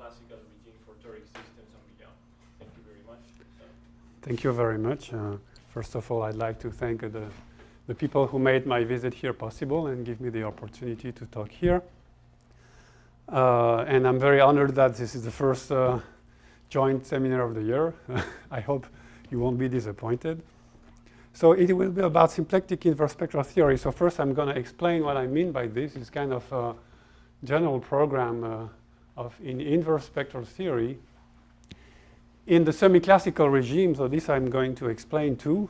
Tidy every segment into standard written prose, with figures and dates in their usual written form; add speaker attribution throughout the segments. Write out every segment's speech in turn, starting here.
Speaker 1: classical regime for toric systems and beyond. Thank you very much.
Speaker 2: Thank you very much. First of all, I'd like to thank the people who made my visit here possible and give me the opportunity to talk here. And I'm very honored that this is the first joint seminar of the year. I hope you won't be disappointed. So it will be about symplectic inverse spectral theory. So first I'm going to explain what I mean by this. It's kind of a general program in inverse spectral theory in the semi-classical regime. So this I'm going to explain too.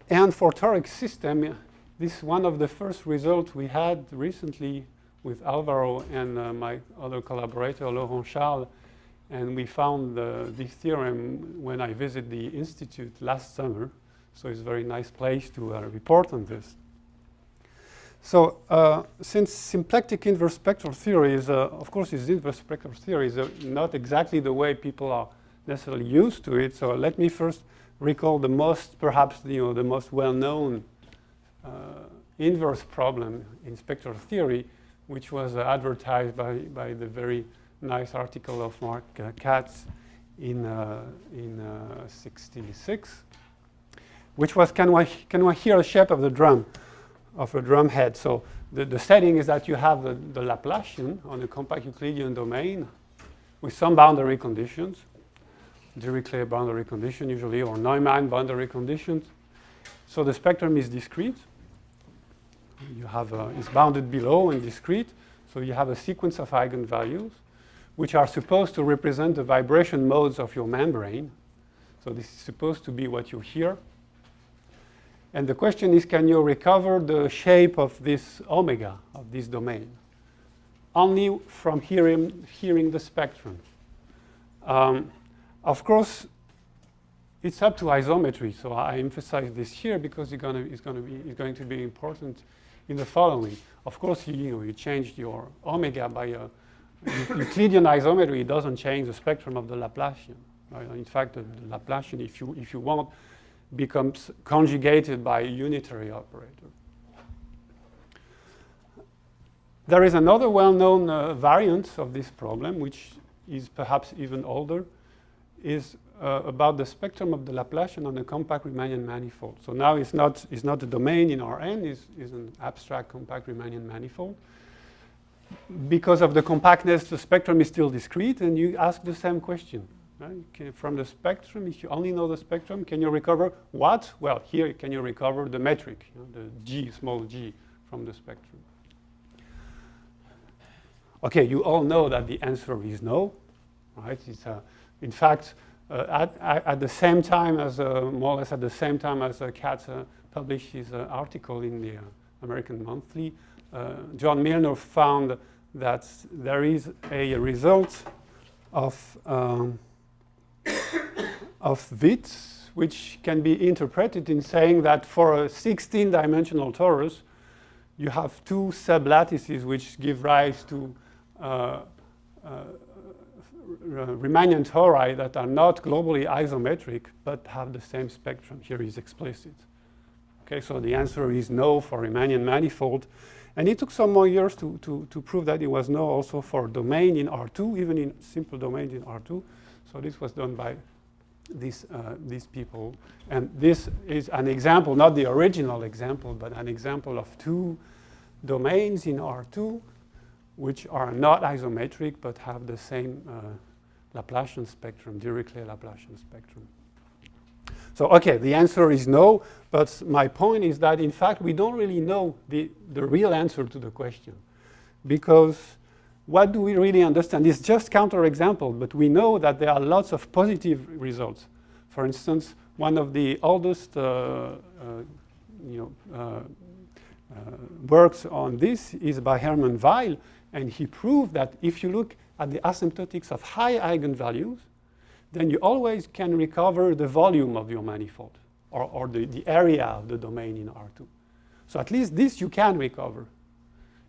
Speaker 2: And for toric system, this is one of the first results we had recently with Alvaro and my other collaborator, Laurent Charles. And we found this theorem when I visited the institute last summer. So it's a very nice place to report on this. So since symplectic inverse spectral theory is, of course, is inverse spectral theory is not exactly the way people are necessarily used to it. So let me first recall the most, perhaps, the most well-known inverse problem in spectral theory, which was advertised by the very nice article of Mark Katz in 66, which was can we hear the shape of the drum head. So the setting is that you have the Laplacian on a compact Euclidean domain with some boundary conditions, Dirichlet boundary condition usually, or Neumann boundary conditions. So the spectrum is discrete. You have it's bounded below and discrete. So you have a sequence of eigenvalues which are supposed to represent the vibration modes of your membrane. So this is supposed to be what you hear. And the question is, can you recover the shape of this omega, of this domain, only from hearing the spectrum? Of course, it's up to isometry. So I emphasize this here because it's going to be important in the following. Of course, you changed your omega by a Euclidean isometry. It doesn't change the spectrum of the Laplacian. Right? In fact, the Laplacian, if you want, becomes conjugated by a unitary operator. There is another well-known variant of this problem, which is perhaps even older, is about the spectrum of the Laplacian on a compact Riemannian manifold. So now it's not a domain in Rn, it's an abstract compact Riemannian manifold. Because of the compactness, the spectrum is still discrete, and you ask the same question. Right? From the spectrum, if you only know the spectrum, can you recover what? Well, here, can you recover the metric, the g, small g, from the spectrum? Okay, you all know that the answer is no. Right? It's, in fact, at the same time as, more or less at the same time as Katz published his article in the American Monthly, John Milner found that there is a result of Witz, which can be interpreted in saying that for a 16-dimensional torus, you have two sublattices which give rise to Riemannian tori that are not globally isometric, but have the same spectrum. Here is explicit. Okay, so the answer is no for Riemannian manifold. And it took some more years to prove that it was no also for domain in R2, even in simple domains in R2. So this was done by these people. And this is an example, not the original example, but an example of two domains in R2 which are not isometric but have the same Laplacian spectrum, Dirichlet Laplacian spectrum. So, okay, the answer is no, but my point is that, in fact, we don't really know the real answer to the question, because what do we really understand? It's just counterexample, but we know that there are lots of positive results. For instance, one of the oldest works on this is by Hermann Weyl, and he proved that if you look at the asymptotics of high eigenvalues, then you always can recover the volume of your manifold, or the area of the domain in R2. So at least this you can recover.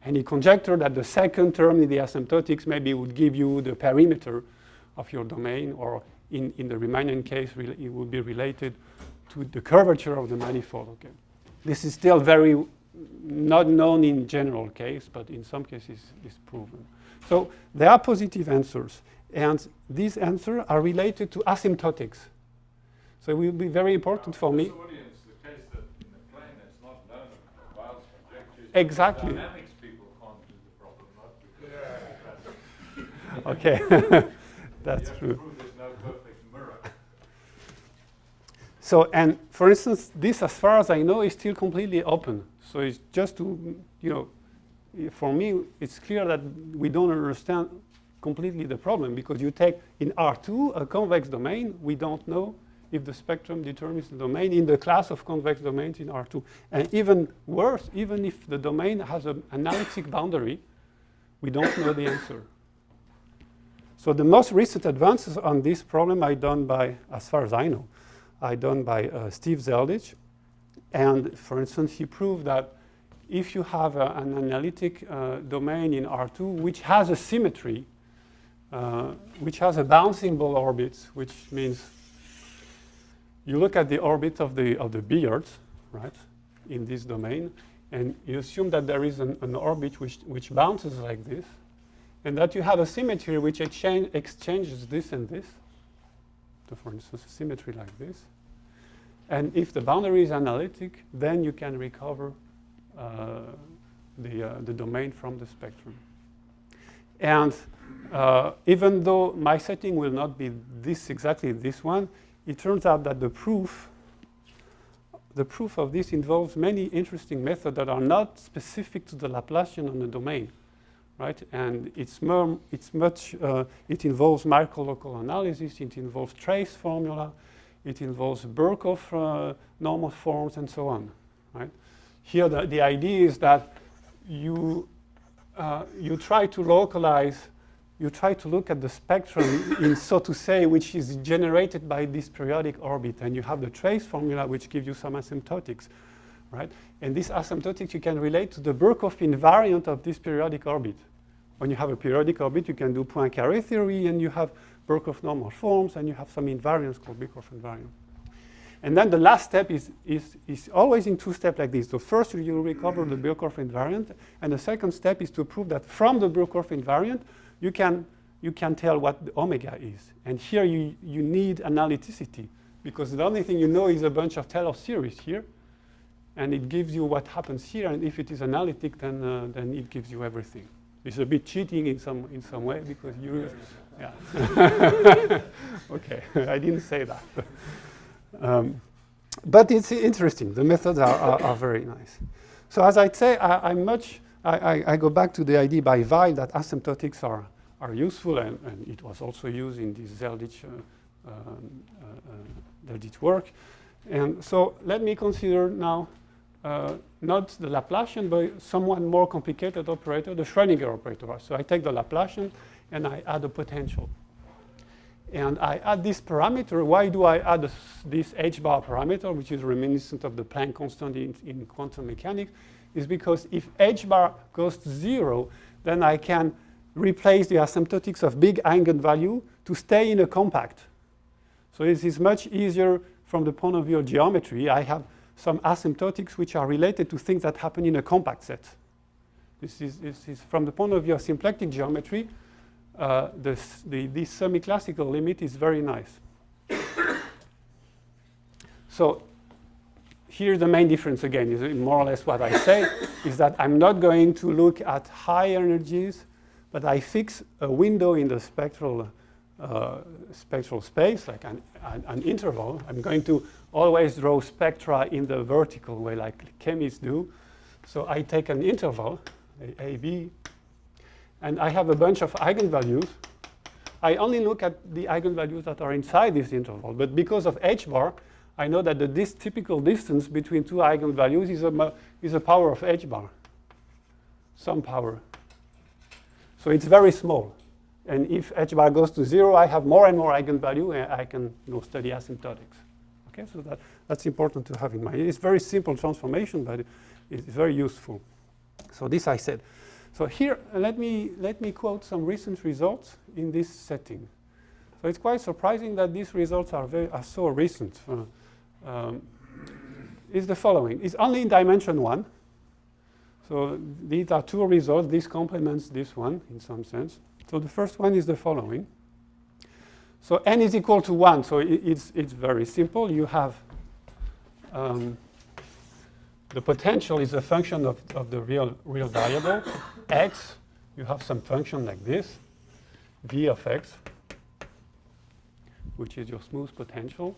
Speaker 2: And he conjectured that the second term in the asymptotics maybe would give you the perimeter of your domain, or in the Riemannian case, it would be related to the curvature of the manifold. Okay. This is still very not known in general case, but in some cases is proven. So there are positive answers, and these answers are related to asymptotics. So it will be very important for me.
Speaker 3: The audience, the case that in the plane it's not known about conjectures.
Speaker 2: Exactly.
Speaker 3: Dynamics people can't do the problem, not because
Speaker 2: Okay, that's true.
Speaker 3: you have to prove there's no perfect mirror.
Speaker 2: So, and for instance, this, as far as I know, is still completely open. So it's just to, for me, it's clear that we don't understand completely the problem, because you take in R2 a convex domain, we don't know if the spectrum determines the domain in the class of convex domains in R2. And even worse, even if the domain has an analytic boundary, we don't know the answer. So the most recent advances on this problem are done by, as far as I know, are done by Steve Zeldich. And for instance, he proved that if you have an analytic domain in R2 which has a symmetry, which has a bouncing ball orbit, which means you look at the orbit of the billiards, right, in this domain, and you assume that there is an orbit which bounces like this, and that you have a symmetry which exchanges this and this. So for instance, a symmetry like this. And if the boundary is analytic, then you can recover the domain from the spectrum. And even though my setting will not be exactly this one, it turns out that the proof of this involves many interesting methods that are not specific to the Laplacian on the domain, right? And it involves microlocal analysis, it involves trace formula, it involves Birkhoff normal forms, and so on, right? Here, the idea is that you try to localize. You try to look at the spectrum in, so to say, which is generated by this periodic orbit, and you have the trace formula which gives you some asymptotics, right? And this asymptotics you can relate to the Birkhoff invariant of this periodic orbit. When you have a periodic orbit, you can do Poincaré theory, and you have Birkhoff normal forms, and you have some invariants called Birkhoff invariant. And then the last step is always in two steps like this. So first you recover the Birkhoff invariant, and the second step is to prove that from the Birkhoff invariant, you can tell what the omega is. And here you need analyticity, because the only thing you know is a bunch of Taylor series here, and it gives you what happens here, and if it is analytic, then it gives you everything. It's a bit cheating in some way, because you, yeah. Okay, I didn't say that. But it's interesting. The methods are very nice. So as I'd say, I go back to the idea by Weil that asymptotics are useful, and it was also used in this Zeldich work. And so let me consider now not the Laplacian, but somewhat more complicated operator, the Schrödinger operator. So I take the Laplacian and I add a potential. And I add this parameter. Why do I add this h-bar parameter, which is reminiscent of the Planck constant in quantum mechanics? Is because if h-bar goes to 0, then I can replace the asymptotics of big eigenvalue to stay in a compact. So this is much easier from the point of view of geometry. I have some asymptotics which are related to things that happen in a compact set. This is from the point of view of symplectic geometry, this semi-classical limit is very nice. So here's the main difference again, is more or less what I say, is that I'm not going to look at high energies, but I fix a window in the spectral space, like an interval. I'm going to always draw spectra in the vertical way, like chemists do. So I take an interval, A, B, and I have a bunch of eigenvalues. I only look at the eigenvalues that are inside this interval, but because of h-bar, I know that this typical distance between two eigenvalues is a power of h-bar, some power. So it's very small. And if h-bar goes to 0, I have more and more eigenvalue, and I can study asymptotics. Okay, so that's important to have in mind. It's very simple transformation, but it's very useful. So this I said. So here, let me quote some recent results in this setting. So it's quite surprising that these results are so recent. Is the following. It's only in dimension 1. So these are two results. This complements this one in some sense. So the first one is the following. So n is equal to 1. So it's very simple. You have the potential is a function of the real variable, x. You have some function like this, v of x, which is your smooth potential.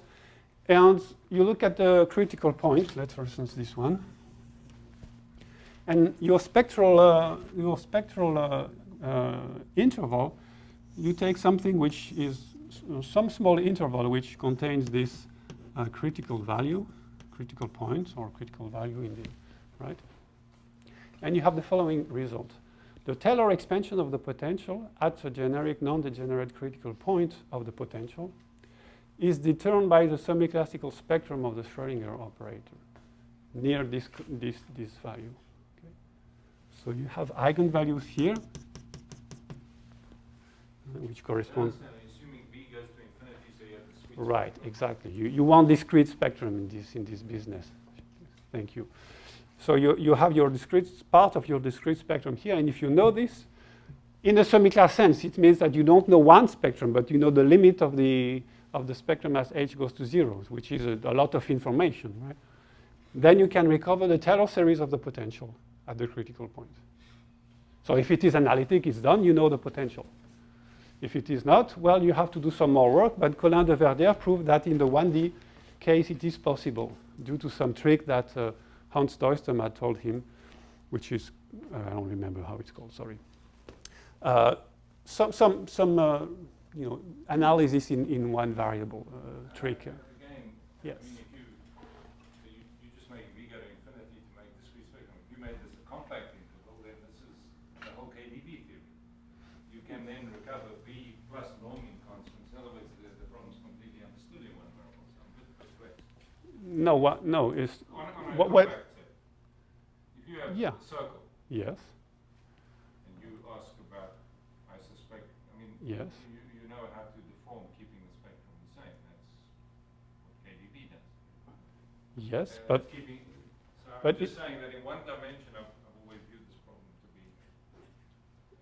Speaker 2: And you look at the critical point, let's for instance this one. And your spectral interval, you take something which is some small interval which contains this critical value, critical point or critical value indeed, right? And you have the following result. The Taylor expansion of the potential at a generic non-degenerate critical point of the potential is determined by the semi-classical spectrum of the Schrödinger operator near this value. Okay. So you have eigenvalues here, which correspond.
Speaker 3: Assuming v goes to infinity, so you have the switch.
Speaker 2: Right, exactly. You want discrete spectrum in this business. Thank you. So you have your discrete part of your discrete spectrum here, and if you know this, in the semi-class sense, it means that you don't know one spectrum, but you know the limit of the spectrum as h goes to 0, which is a lot of information, right? Then you can recover the Taylor series of the potential at the critical point. So if it is analytic, it's done, you know the potential. If it is not, well, you have to do some more work, but Colin de Verdier proved that in the 1D case it is possible due to some trick that Hans Doystem had told him, which is, I don't remember how it's called, sorry. Some analysis in one variable trick.
Speaker 3: Again,
Speaker 2: Yes.
Speaker 3: I mean, if you just make v go to infinity to make discrete spectrum. If you made this a compact interval, then this is the whole KDB theory. You can then recover v plus norming constants. In other words, the problem is completely understood in one variable. So I'm a bit perplexed.
Speaker 2: No, it's
Speaker 3: On a
Speaker 2: what?
Speaker 3: compact set, if you have
Speaker 2: Yeah.
Speaker 3: a circle
Speaker 2: Yes,
Speaker 3: and you ask about, I suspect, I mean,
Speaker 2: yes.
Speaker 3: you know how to deform keeping the spectrum the same. That's what KDB does.
Speaker 2: Yes, but
Speaker 3: Keeping, so I'm
Speaker 2: but
Speaker 3: just saying that in one dimension, I've always viewed this problem to be.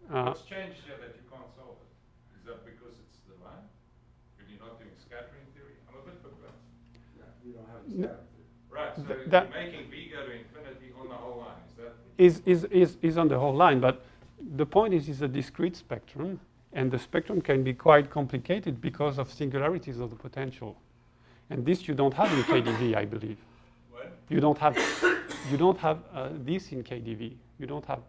Speaker 3: What's changed here that you can't solve it? Is that because it's the line? When you're not doing scattering theory? I'm a bit perplexed.
Speaker 4: Yeah, you don't have a scattering theory.
Speaker 3: Right, so
Speaker 2: that-
Speaker 3: you're making v go to infinity on the whole line. Is that?
Speaker 2: is on the whole line, but the point is it's a discrete spectrum, and the spectrum can be quite complicated because of singularities of the potential. And this you don't have in KDV, I believe.
Speaker 3: What?
Speaker 2: You don't have this in KDV. You don't have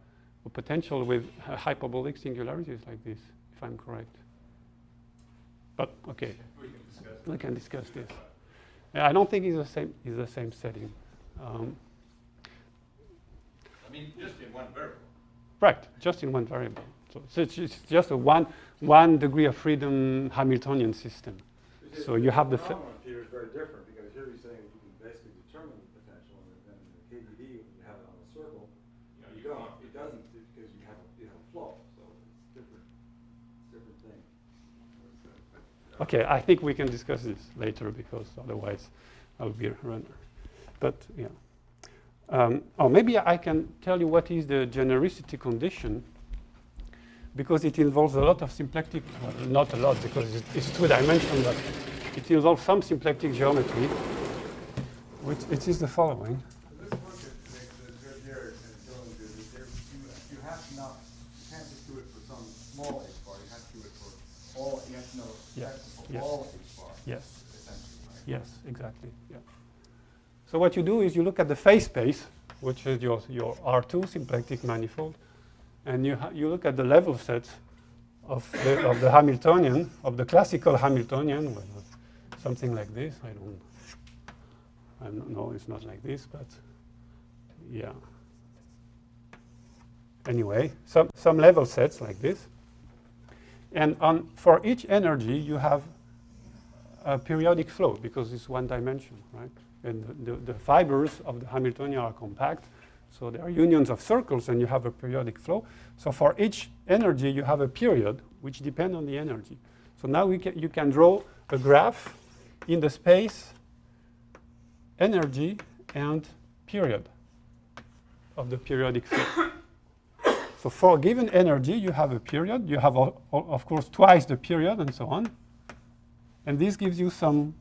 Speaker 2: a potential with hyperbolic singularities like this, if I'm correct. But okay,
Speaker 3: We can discuss it.
Speaker 2: we can discuss this. I don't think it's the same setting.
Speaker 3: I mean, just in one variable.
Speaker 2: Right, just in one variable. So it's just a one degree of freedom Hamiltonian system. So you have the
Speaker 4: phenomenon here is very different because here you're saying you can basically determine the potential, and then in the KDD, when you have it on a circle, you don't. It doesn't because you have a flow. So it's different. It's a different thing.
Speaker 2: Okay, I think we can discuss this later because otherwise I'll be a runner. But yeah. Or maybe I can tell you what is the genericity condition, because it involves a lot of symplectic, well, not a lot because it's two-dimensional, but it involves some symplectic geometry, which it is the following.
Speaker 4: This work that Verdier and Dylan did is you have to not, you can't just do it for some small h bar, you have to do it for all, you have to know
Speaker 2: Yes.
Speaker 4: all h bar.
Speaker 2: Yes.
Speaker 4: Essentially, right?
Speaker 2: Yes, exactly. Yeah. So what you do is you look at the phase space, which is your R2 symplectic manifold, and you look at the level sets of the Hamiltonian, of the classical Hamiltonian, well, something like this. I don't know, it's not like this, but yeah. Anyway, some level sets like this. And for each energy, you have a periodic flow because it's one dimension, right? And the fibers of the Hamiltonian are compact, so there are unions of circles, and you have a periodic flow. So for each energy, you have a period which depends on the energy. So now you can draw a graph in the space, energy, and period. of the periodic field. So for a given energy, you have a period. You have, of course, twice the period and so on. And this gives you some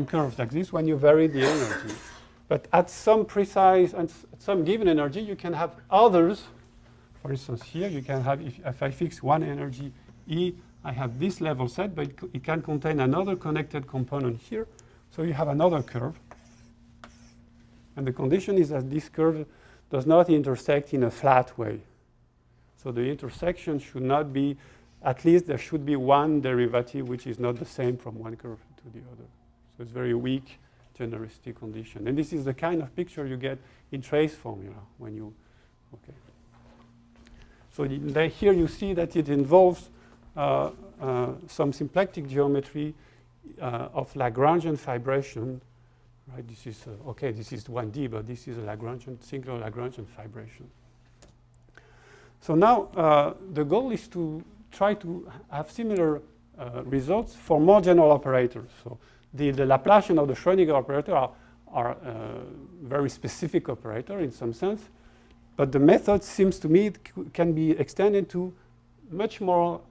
Speaker 2: curves like this when you vary the energy. But at some precise and at some given energy, you can have others. For instance, here you can have, if I fix one energy E, I have this level set, but it can contain another connected component here. So you have another curve. And the condition is that this curve does not intersect in a flat way. So the intersection should not be, at least there should be one derivative which is not the same from one curve to the other. So it's very weak genericity condition. And this is the kind of picture you get in trace formula when you, okay. So here you see that it involves some symplectic geometry of Lagrangian fibration. Right, this is, okay, this is 1D, but this is a Lagrangian, singular Lagrangian fibration. So now the goal is to try to have similar results for more general operators. So the Laplacian of the Schrödinger operator are very specific operator in some sense, but the method seems to me can be extended to much more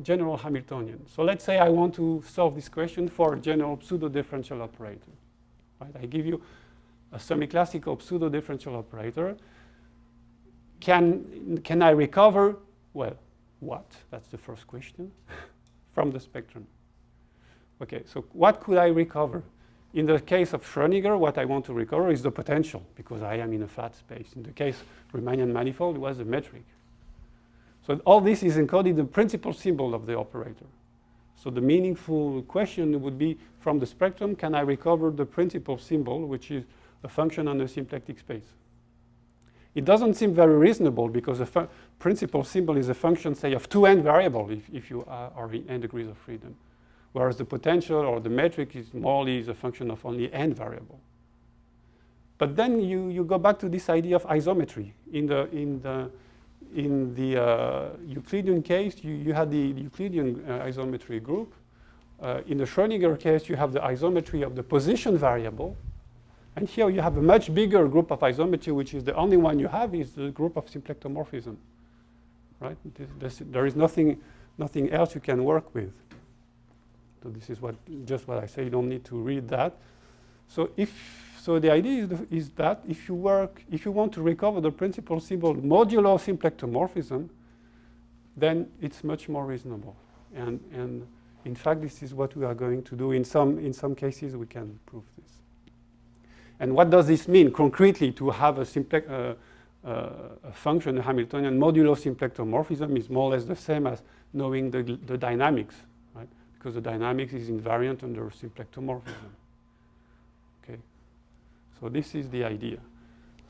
Speaker 2: general Hamiltonian. So let's say I want to solve this question for a general pseudo-differential operator. Right? I give you a semi-classical pseudo-differential operator. Can I recover, well, what? That's the first question, from the spectrum. Okay, so what could I recover? In the case of Schrödinger, what I want to recover is the potential, because I am in a flat space. In the case of Riemannian manifold, it was a metric. So all this is encoded in the principal symbol of the operator. So the meaningful question would be, from the spectrum, can I recover the principal symbol, which is a function on a symplectic space? It doesn't seem very reasonable, because a principal symbol is a function, say, of 2n variable if you are in n degrees of freedom. Whereas the potential or the metric is more or less a function of only n variable. But then you go back to this idea of isometry. In the Euclidean case, you had the Euclidean isometry group. In the Schrödinger case, you have the isometry of the position variable. And here you have a much bigger group of isometry, which is the only one you have is the group of symplectomorphism. Right? There is nothing else you can work with. So this is just what I say. You don't need to read that. So the idea is that if you want to recover the principal symbol modulo symplectomorphism, then it's much more reasonable. And in fact, this is what we are going to do. In some cases, we can prove this. And what does this mean concretely to have a function, a Hamiltonian modulo symplectomorphism is more or less the same as knowing the dynamics, right? Because the dynamics is invariant under symplectomorphism. Okay. So this is the idea.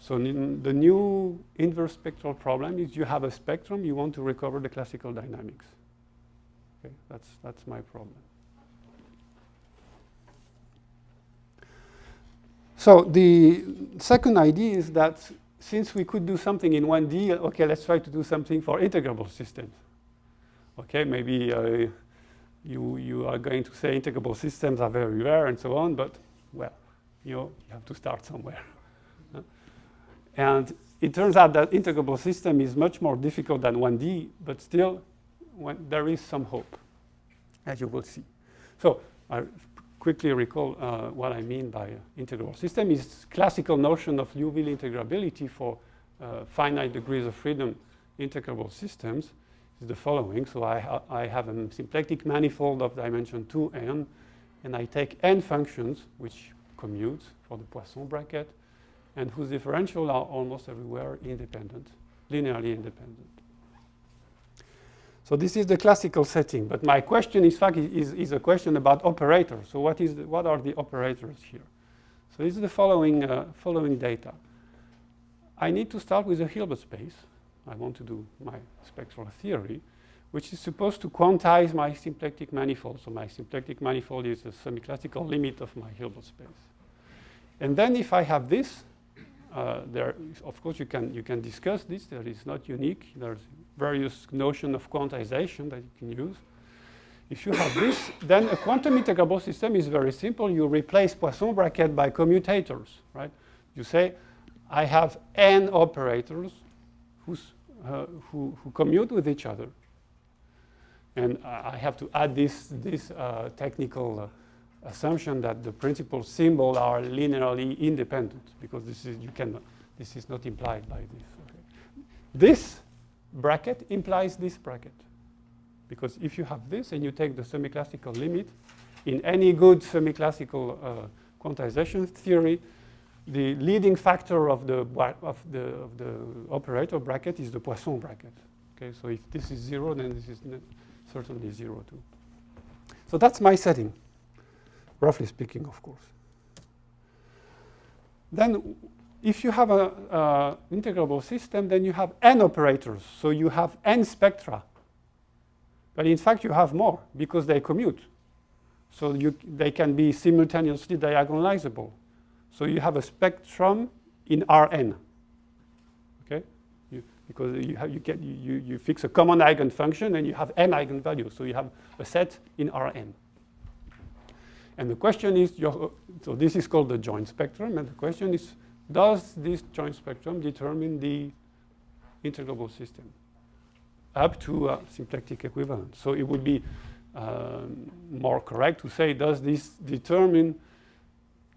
Speaker 2: So the new inverse spectral problem is you have a spectrum, you want to recover the classical dynamics. Okay, that's my problem. So the second idea is that since we could do something in 1D, okay, let's try to do something for integrable systems. Okay, maybe you are going to say integrable systems are very rare and so on, but well, you have to start somewhere. And it turns out that integrable system is much more difficult than 1D, but still there is some hope, as you will see. So I quickly recall what I mean by integrable system is classical notion of Liouville integrability for finite degrees of freedom integrable systems is the following. So I have a symplectic manifold of dimension 2n, and I take n functions, which commute for the Poisson bracket, and whose differential are almost everywhere independent, linearly independent. So this is the classical setting, but my question in fact is a question about operators. So what are the operators here? So this is the following data. I need to start with a Hilbert space. I want to do my spectral theory, which is supposed to quantize my symplectic manifold. So my symplectic manifold is a semi-classical limit of my Hilbert space. And then if I have this, of course you can discuss this. That is not unique. There's various notions of quantization that you can use. If you have this, then a quantum integrable system is very simple. You replace Poisson bracket by commutators, right? You say, I have n operators who commute with each other. And I have to add this technical assumption that the principal symbols are linearly independent, because this is not implied by this. Okay. This bracket implies this bracket, because if you have this and you take the semi-classical limit, in any good semi-classical quantization theory, the leading factor of the operator bracket is the Poisson bracket. Okay, so if this is 0, then this is certainly 0 too. So that's my setting, roughly speaking, of course. Then if you have an integrable system, then you have n operators. So you have n spectra. But in fact, you have more because they commute. So they can be simultaneously diagonalizable. So you have a spectrum in Rn. Okay? Because you fix a common eigenfunction and you have n eigenvalues. So you have a set in Rn. And the question is, so this is called the joint spectrum. And the question is, does this joint spectrum determine the integrable system up to symplectic equivalence? So it would be more correct to say, does this determine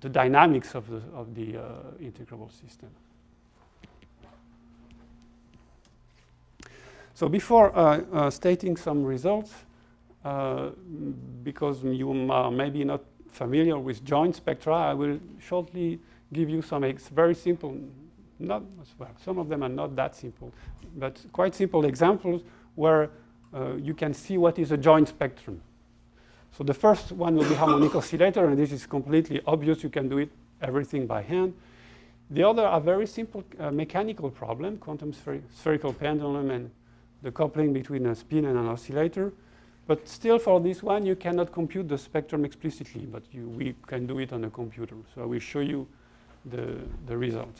Speaker 2: the dynamics of the integrable system? So before stating some results, because you are maybe not familiar with joint spectra, I will shortly give you some very simple, some of them are not that simple, but quite simple examples where you can see what is a joint spectrum. So the first one will be harmonic oscillator, and this is completely obvious. You can do it everything by hand. The other are very simple mechanical problem, quantum spherical pendulum and the coupling between a spin and an oscillator. But still, for this one, you cannot compute the spectrum explicitly, but we can do it on a computer. So I will show you the results.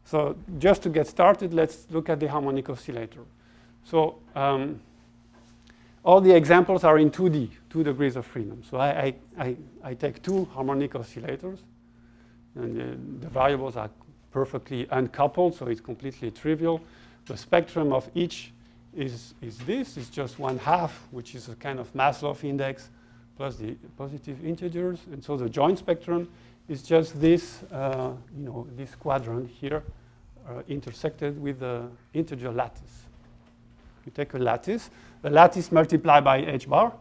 Speaker 2: So just to get started, let's look at the harmonic oscillator. So all the examples are in 2D, 2 degrees of freedom. So I take 2 harmonic oscillators, and the variables are perfectly uncoupled, so it's completely trivial. The spectrum of each is just 1/2, which is a kind of Maslov index plus the positive integers. And so the joint spectrum is just this, this quadrant here intersected with the integer lattice. You take a lattice, the lattice multiplied by h bar.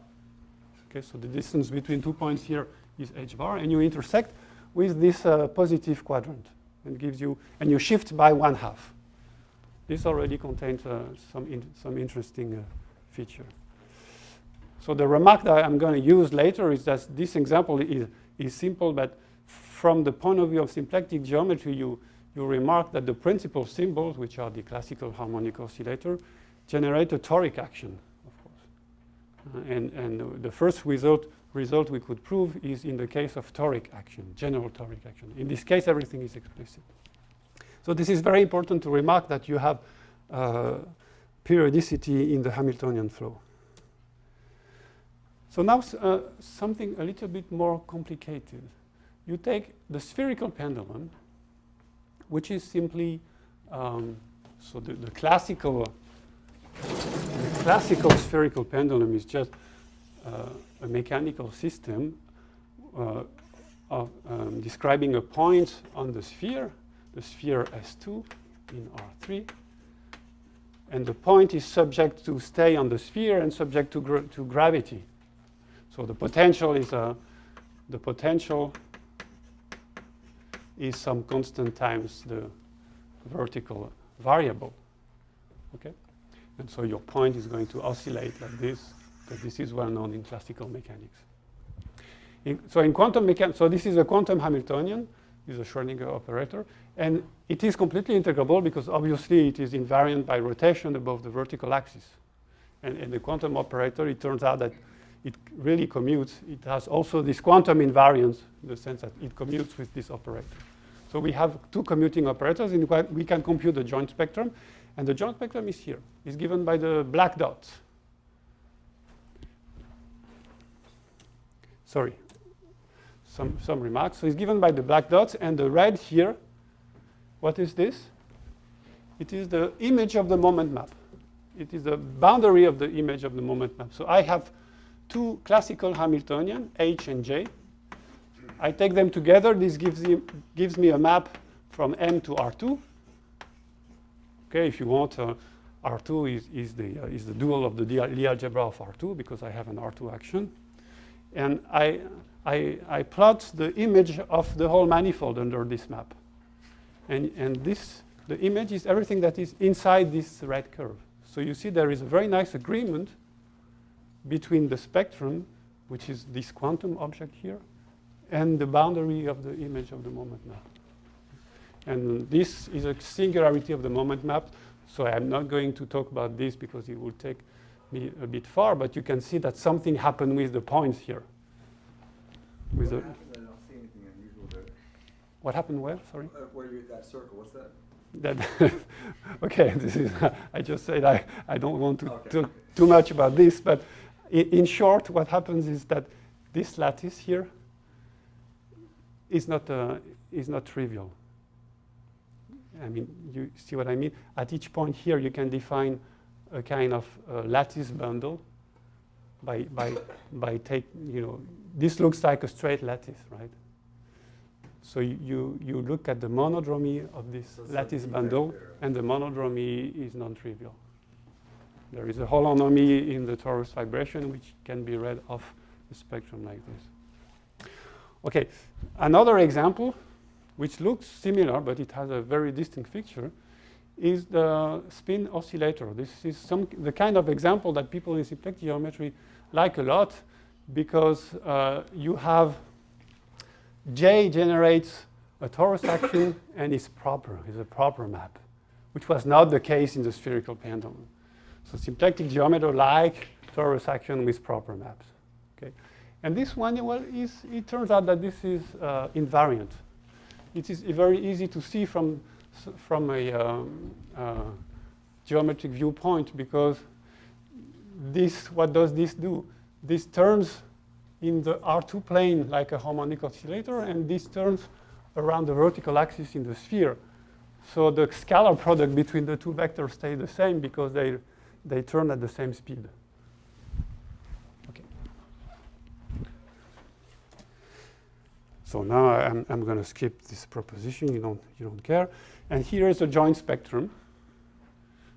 Speaker 2: Okay, so the distance between 2 points here is h bar, and you intersect with this positive quadrant, and gives you, and you shift by 1/2. This already contains some interesting feature. So the remark that I'm going to use later is that this example is simple, but from the point of view of symplectic geometry, you remark that the principal symbols, which are the classical harmonic oscillator, generate a toric action, of course. And the first result we could prove is in the case of toric action, general toric action. In this case, everything is explicit. So this is very important to remark that you have periodicity in the Hamiltonian flow. So now something a little bit more complicated. You take the spherical pendulum, which is simply, so the classical spherical pendulum is just a mechanical system of describing a point on the sphere S2 in R3. And the point is subject to stay on the sphere and subject to gravity. So the potential is some constant times the vertical variable. Okay? And so your point is going to oscillate like this, because this is well known in classical mechanics. So in quantum mechanics, so this is a quantum Hamiltonian, this is a Schrödinger operator, and it is completely integrable because obviously it is invariant by rotation above the vertical axis. And the quantum operator, it turns out that it really commutes. It has also this quantum invariance in the sense that it commutes with this operator. So we have 2 commuting operators, and we can compute the joint spectrum. And the joint spectrum is here. It's given by the black dots. Sorry. some remarks. So it's given by the black dots, and the red here, what is this? It is the image of the moment map. It is the boundary of the image of the moment map. So I have two classical Hamiltonian, H and J. I take them together. This gives me a map from M to R2. Okay, if you want, R2 is the dual of the Lie algebra of R2 because I have an R2 action. And I plot the image of the whole manifold under this map. And the image is everything that is inside this red curve. So you see there is a very nice agreement between the spectrum, which is this quantum object here, and the boundary of the image of the moment map. And this is a singularity of the moment map. So I'm not going to talk about this because it will take me a bit far, but you can see that something happened with the points here.
Speaker 4: What happened? I don't see anything unusual there.
Speaker 2: What happened where? Sorry?
Speaker 4: Where you get that circle, what's that?
Speaker 2: Okay, this is, I just said I don't want to talk too much about this, but in short, what happens is that this lattice here is not trivial. I mean, you see what I mean? At each point here, you can define a kind of lattice bundle by this looks like a straight lattice, right? So you look at the monodromy of this lattice bundle, and the monodromy is non-trivial. There is a holonomy in the torus vibration, which can be read off the spectrum like this. Okay, another example, which looks similar, but it has a very distinct feature, is the spin oscillator. This is the kind of example that people in symplectic geometry like a lot, because you have J generates a torus action and is a proper map, which was not the case in the spherical pendulum. So symplectic geometry like torus action with proper maps. Okay, and this one, well, it turns out that this is invariant. It is very easy to see from a geometric viewpoint, because what does this do? This turns in the R2 plane like a harmonic oscillator, and this turns around the vertical axis in the sphere. So the scalar product between the two vectors stay the same because they turn at the same speed. Okay. So now I'm going to skip this proposition. You don't care. And here is a joint spectrum.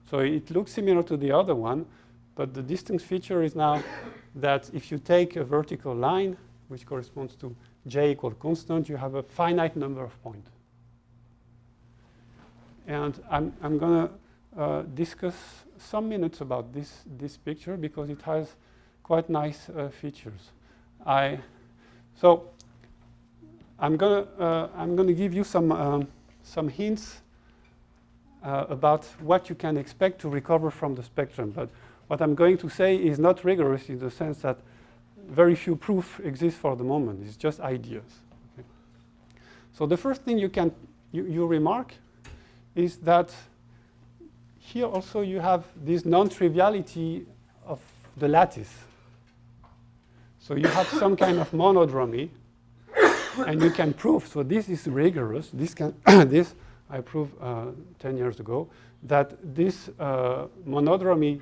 Speaker 2: So it looks similar to the other one, but the distinct feature is now that if you take a vertical line, which corresponds to J equal constant, you have a finite number of points. And I'm going to discuss some minutes about this picture because it has quite nice features. So I'm going to give you some hints about what you can expect to recover from the spectrum. But what I'm going to say is not rigorous in the sense that very few proof exists for the moment. It's just ideas. Okay? So the first thing you remark is that here also you have this non-triviality of the lattice. So you have some kind of monodromy, and you can prove. So this is rigorous. This I proved 10 years ago that this monodromy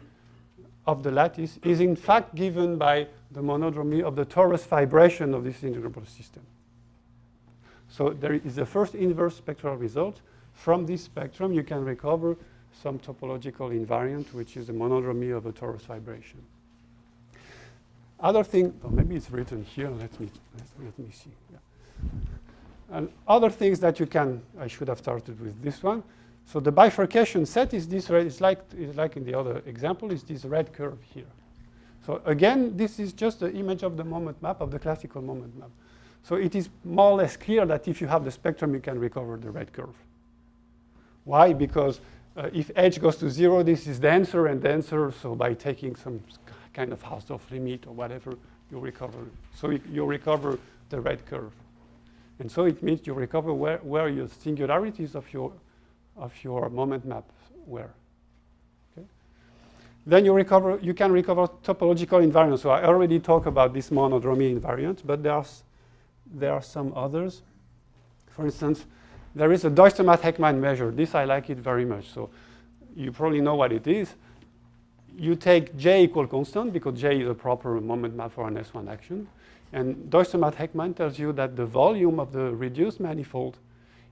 Speaker 2: of the lattice is in fact given by the monodromy of the torus vibration of this integrable system. So there is the first inverse spectral result. From this spectrum, you can recover some topological invariant, which is the monodromy of a torus vibration. Other thing, oh, maybe it's written here. Let me see. Yeah. And other things that you can, I should have started with this one. So the bifurcation set is this red, it's like in the other example, is this red curve here. So again, this is just the image of the moment map, of the classical moment map. So it is more or less clear that if you have the spectrum, you can recover the red curve. Why? Because if h goes to 0, this is denser and denser. So by taking some kind of Hausdorff limit or whatever, you recover. So you recover the red curve. And so it means you recover where your singularities of your moment map were. Okay? Then you can recover topological invariant. So I already talked about this monodromy invariant, but there are some others. For instance, there is a Deutsch-Heckman measure. This I like it very much. So you probably know what it is. You take J equal constant, because J is a proper moment map for an S1 action. And Deutsch-Heckman tells you that the volume of the reduced manifold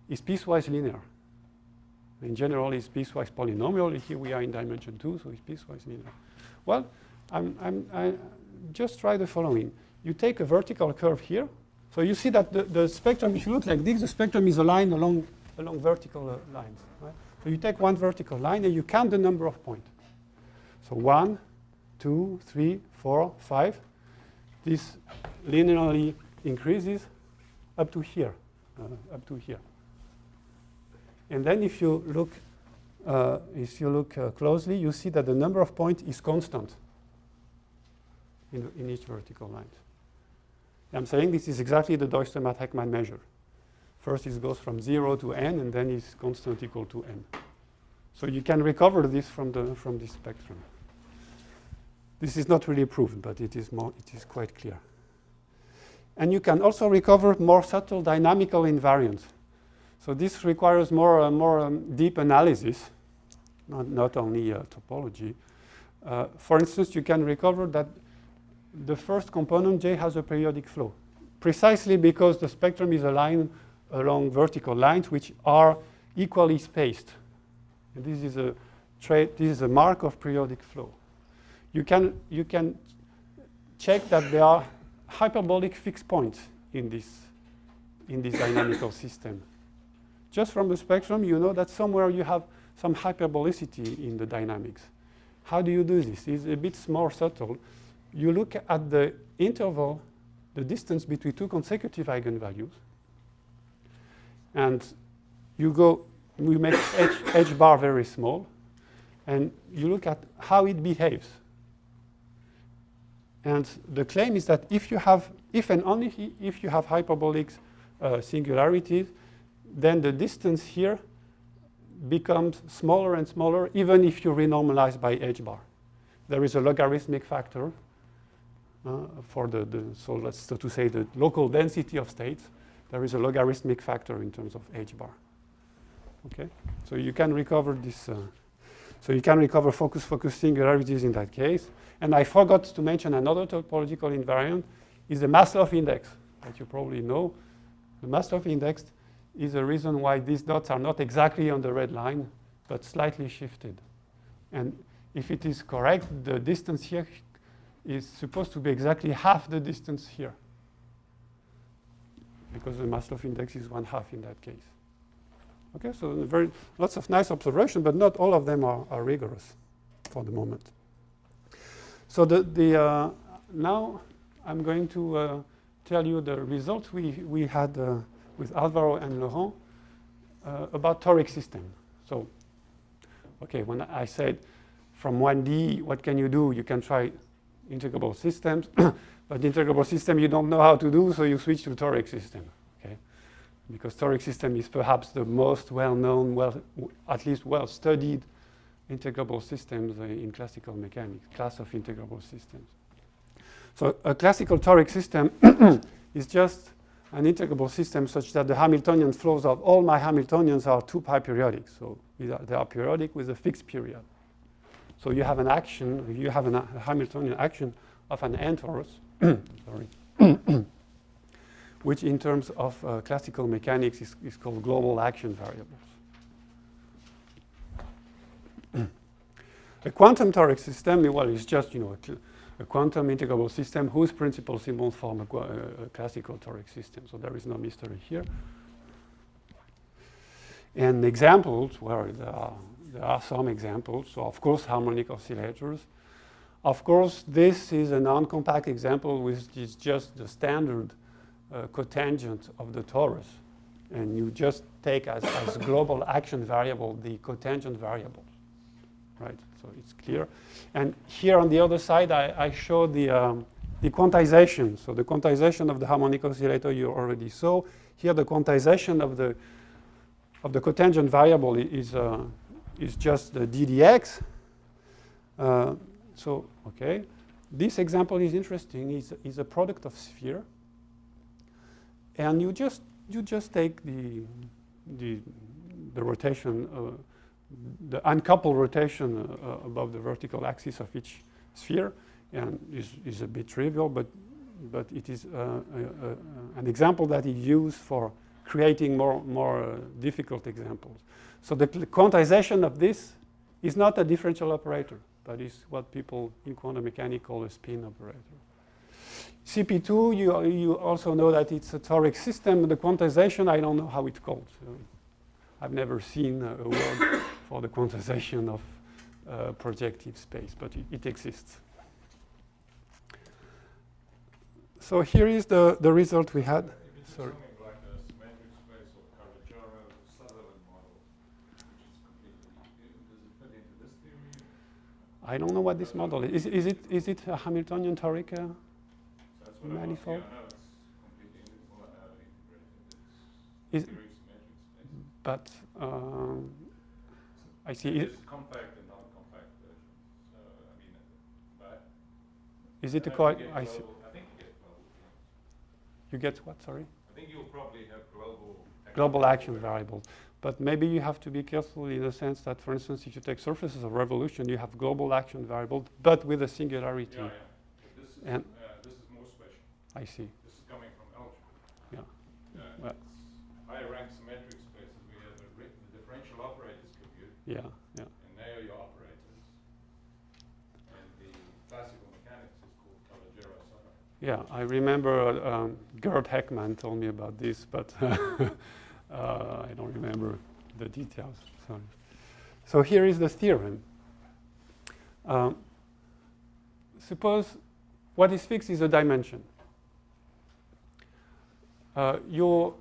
Speaker 2: is piecewise linear. In general, it's piecewise polynomial. Here we are in dimension 2, so it's piecewise linear. Well, I just try the following. You take a vertical curve here. So you see that the spectrum, if you look like this, the spectrum is aligned along vertical lines. Right? So you take one vertical line and you count the number of points. So 1, 2, 3, 4, 5. This linearly increases up to here, And then if you look closely, you see that the number of points is constant in each vertical line. I'm saying this is exactly the Deutsch-Heckman measure. First it goes from 0 to n, and then it's constant equal to n. So you can recover this from this spectrum. This is not really proven, but it is quite clear. And you can also recover more subtle dynamical invariants. So this requires more deep analysis, not only topology. For instance, you can recover that the first component, J, has a periodic flow, precisely because the spectrum is aligned along vertical lines which are equally spaced. And this is a trait. This is a mark of periodic flow. You can check that there are hyperbolic fixed points in this dynamical system. Just from the spectrum, you know that somewhere you have some hyperbolicity in the dynamics. How do you do this? It's a bit more subtle. You look at the interval, the distance between two consecutive eigenvalues, and we make h bar very small, and you look at how it behaves. And the claim is that if and only if you have hyperbolic singularities, then the distance here becomes smaller and smaller, even if you renormalize by h bar. There is a logarithmic factor for so to say the local density of states. There is a logarithmic factor in terms of h bar. Okay, so you can recover this. So you can recover focus singularities in that case. And I forgot to mention another topological invariant is the Maslov index that you probably know. The Maslov index is the reason why these dots are not exactly on the red line, but slightly shifted. And if it is correct, the distance here is supposed to be exactly half the distance here, because the Maslov index is 1/2 in that case. Okay, so lots of nice observations, but not all of them are rigorous for the moment. So now I'm going to tell you the results we had with Alvaro and Laurent about toric system. So, okay, when I said from 1D, what can you do? You can try integrable systems, but integrable system you don't know how to do, so you switch to toric system, okay? Because toric system is perhaps the most well-known, at least well-studied integrable systems in classical mechanics, class of integrable systems. So a classical toric system is just an integrable system such that the Hamiltonian flows of all my Hamiltonians are 2π periodic. So they are periodic with a fixed period. So you have an action, you have a Hamiltonian action of an n torus, sorry, which in terms of classical mechanics is called global action variables. A quantum toric system, well, is just a quantum integrable system whose principal symbols form a classical toric system. So there is no mystery here. And examples, well, there are some examples. So of course, harmonic oscillators. Of course, this is a non-compact example, which is just the standard cotangent of the torus. And you just take as global action variable the cotangent variables, right? So it's clear. And here on the other side, I show the quantization. So the quantization of the harmonic oscillator you already saw. Here the quantization of the cotangent variable is just the ddx. So okay, this example is interesting. Is a product of sphere. And you just take the rotation, the uncoupled rotation above the vertical axis of each sphere, and is a bit trivial, but it is an example that is used for creating more difficult examples. So the quantization of this is not a differential operator, but is what people in quantum mechanics call a spin operator. CP2, you also know that it's a toric system. The quantization, I don't know how it's called. I've never seen a word for the quantization of projective space, but it exists. So here is the result we had.
Speaker 3: If it's
Speaker 2: Sorry.
Speaker 3: something like a symmetric space or Cavallaro Sutherland model, which is completely, does it fit into this theory?
Speaker 2: I don't know what this model is. Is it a Hamiltonian toric
Speaker 3: So that's what
Speaker 2: manifold?
Speaker 3: I know it's completely integrated.
Speaker 2: Is-
Speaker 3: It's theory of symmetric space.
Speaker 2: But I see.
Speaker 3: There's compact and non-compact versions. So, I mean, but
Speaker 2: Is it a
Speaker 3: I
Speaker 2: quite?
Speaker 3: think
Speaker 2: I see.
Speaker 3: I think you get global. Yeah.
Speaker 2: You get what? Sorry.
Speaker 3: I think you'll probably have
Speaker 2: Global action variables. But maybe you have to be careful in the sense that, for instance, if you take surfaces of revolution, you have global action variable, but with a singularity.
Speaker 3: Yeah, yeah. But
Speaker 2: And
Speaker 3: this is more special.
Speaker 2: I see.
Speaker 3: This is coming from algebra.
Speaker 2: Yeah.
Speaker 3: Yeah,
Speaker 2: Well-
Speaker 3: it's higher rank symmetric spaces. We have the differential operators compute,
Speaker 2: Yeah. Yeah.
Speaker 3: and they are your operators. And the classical mechanics is called Cavallaro-Sutherland.
Speaker 2: Yeah. I remember Gerd Heckman told me about this, but I don't remember the details. Sorry. So here is the theorem. Suppose what is fixed is a dimension. You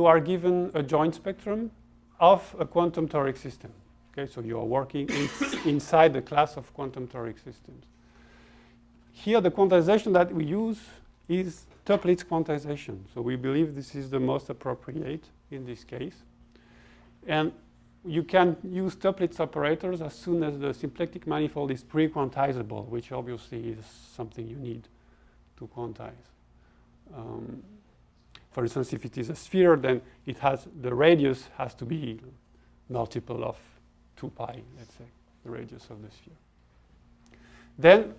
Speaker 2: are given a joint spectrum of a quantum toric system. Okay, so you are working inside the class of quantum toric systems. Here, the quantization that we use is Toeplitz quantization. So we believe this is the most appropriate in this case. And you can use Toeplitz operators as soon as the symplectic manifold is pre-quantizable, which obviously is something you need to quantize. For instance, if it is a sphere, then the radius has to be multiple of 2 pi, let's say, the radius of the sphere. Then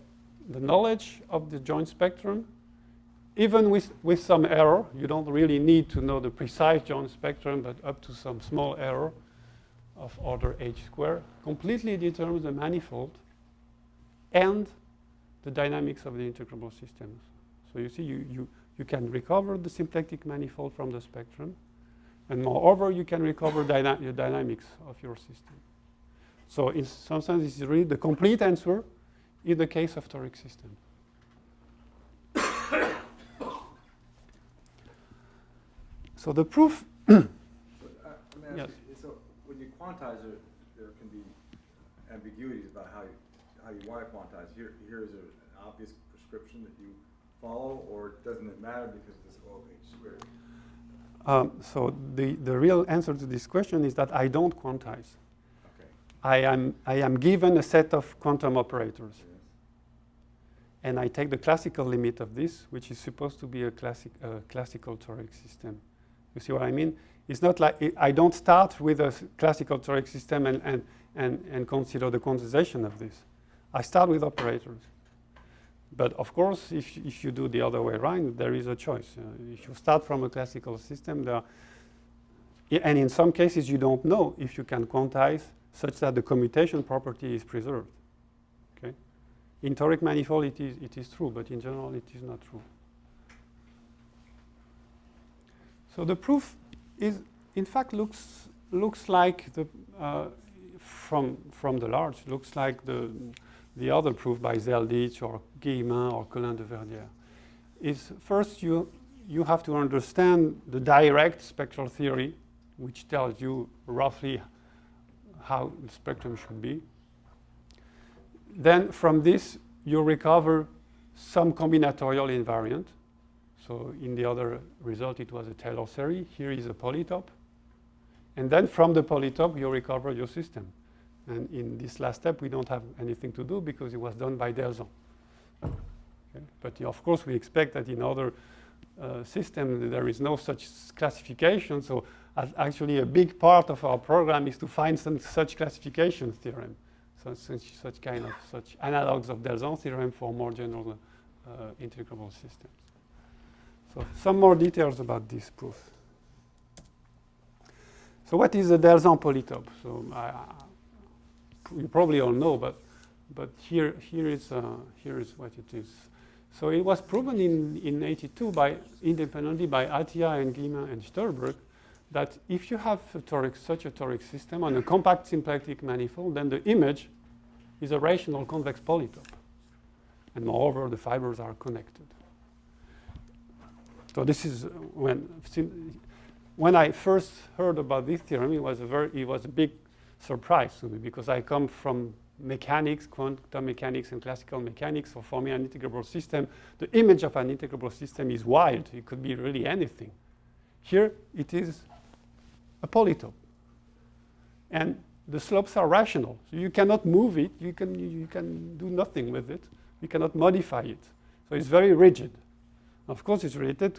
Speaker 2: the knowledge of the joint spectrum, even with some error, you don't really need to know the precise joint spectrum, but up to some small error of order h squared, completely determines the manifold and the dynamics of the integrable systems. So you see, you can recover the symplectic manifold from the spectrum, and moreover, you can recover the dynamics of your system. So in some sense, this is really the complete answer in the case of toric system. So the proof.
Speaker 4: Let me ask
Speaker 2: Yes.
Speaker 4: you, so when you quantize it, there can be ambiguities about how you want to quantize. Here is an obvious prescription that you follow, or doesn't it matter because of this OH squared?
Speaker 2: So the real answer to this question is that I don't quantize.
Speaker 4: Okay.
Speaker 2: I am given a set of quantum operators.
Speaker 4: Yes.
Speaker 2: And I take the classical limit of this, which is supposed to be a classical toric system. You see what I mean? It's not like I don't start with a classical toric system and consider the quantization of this. I start with operators. But of course, if you do the other way around, there is a choice. If you start from a classical system, and in some cases you don't know if you can quantize such that the commutation property is preserved. Okay? In toric manifold, it is true, but in general, it is not true. So the proof is, in fact, looks like from the large, looks like the other proof by Zeldich or Guillemin or Colin de Verdière. Is first you have to understand the direct spectral theory, which tells you roughly how the spectrum should be. Then from this, you recover some combinatorial invariant. So in the other result, it was a Taylor series. Here is a polytope. And then from the polytope, you recover your system. And in this last step, we don't have anything to do because it was done by Delzon. Okay? But of course, we expect that in other system, there is no such classification. So actually a big part of our program is to find some such classification theorem. So such analogs of Delzon theorem for more general integrable systems. So some more details about this proof. So what is a Delzon polytope? So you probably all know, but here is what it is. So it was proven in 82 independently by Attia and Guillemin and Stolberg that if you have such a toric system on a compact symplectic manifold, then the image is a rational convex polytope. And moreover, the fibers are connected. So this is when I first heard about this theorem, it was a big surprise to me because I come from mechanics, quantum mechanics and classical mechanics. So for me, an integrable system, the image of an integrable system is wild. It could be really anything. Here, it is a polytope. And the slopes are rational. So you cannot move it. You can do nothing with it. You cannot modify it. So it's very rigid. Of course, it's related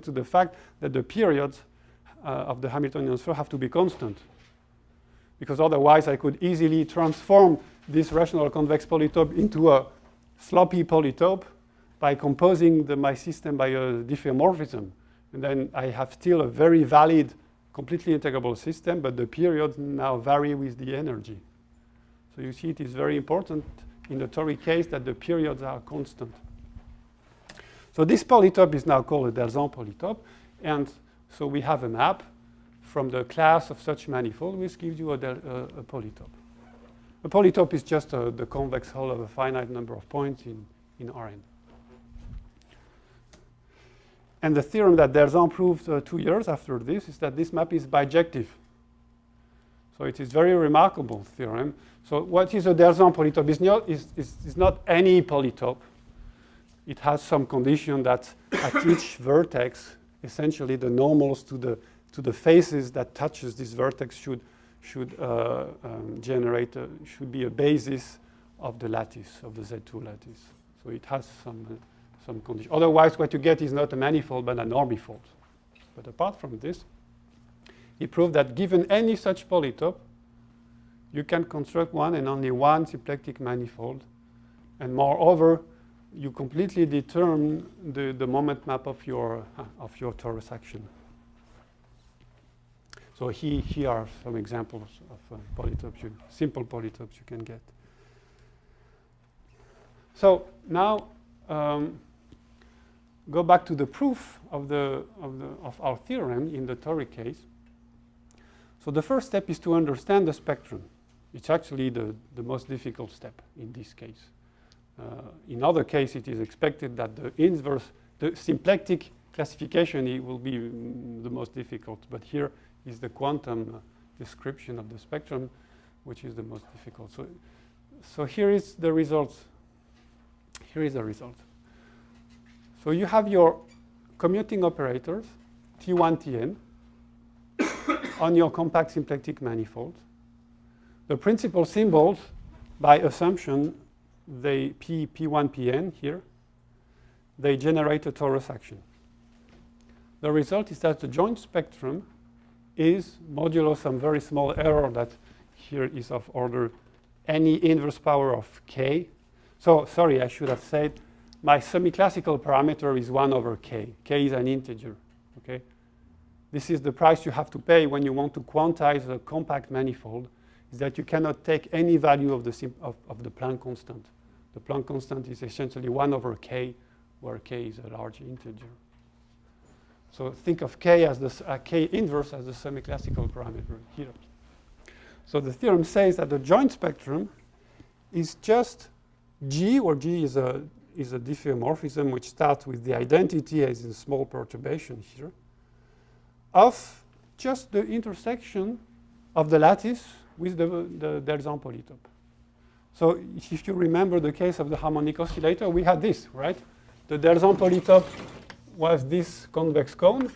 Speaker 2: to the fact that the periods of the Hamiltonian sphere have to be constant. Because otherwise, I could easily transform this rational convex polytope into a sloppy polytope by composing my system by a diffeomorphism. And then I have still a very valid, completely integrable system, but the periods now vary with the energy. So you see it is very important in the toric case that the periods are constant. So this polytope is now called a Delzon polytope. And so we have a map from the class of such manifold, which gives you a polytope. A polytope is just the convex hull of a finite number of points in Rn. And the theorem that Delzon proved 2 years after this is that this map is bijective. So it is very remarkable theorem. So what is a Delzon polytope? It's not any polytope. It has some condition that at each vertex, essentially the normals to the faces that touches this vertex should be a basis of the lattice, of the Z2 lattice. So it has some condition. Otherwise, what you get is not a manifold, but an orbifold. But apart from this, he proved that given any such polytope, you can construct one and only one symplectic manifold. And moreover, you completely determine the moment map of your torus action. So here are some examples of polytopes, simple polytopes you can get. So now go back to the proof of our theorem in the toric case. So the first step is to understand the spectrum. It's actually the most difficult step in this case. In other cases, it is expected that the symplectic classification will be the most difficult. But here is the quantum description of the spectrum, which is the most difficult. So here is the result. Here is the result. So you have your commuting operators, T1, Tn, on your compact symplectic manifold. The principal symbols, by assumption, they P1, Pn here, they generate a torus action. The result is that the joint spectrum is modulo some very small error that here is of order any inverse power of k. So, sorry, I should have said my semi-classical parameter is 1 over k. K is an integer, okay? This is the price you have to pay when you want to quantize a compact manifold, is that you cannot take any value of the Planck constant. The Planck constant is essentially 1 over k, where k is a large integer. So think of k as k inverse as the semi-classical parameter here. So the theorem says that the joint spectrum is just G, where G is a diffeomorphism which starts with the identity as a small perturbation here, of just the intersection of the lattice with the Delzon polytope. So if you remember the case of the harmonic oscillator, we had this, right? The Delzon polytope was this convex cone.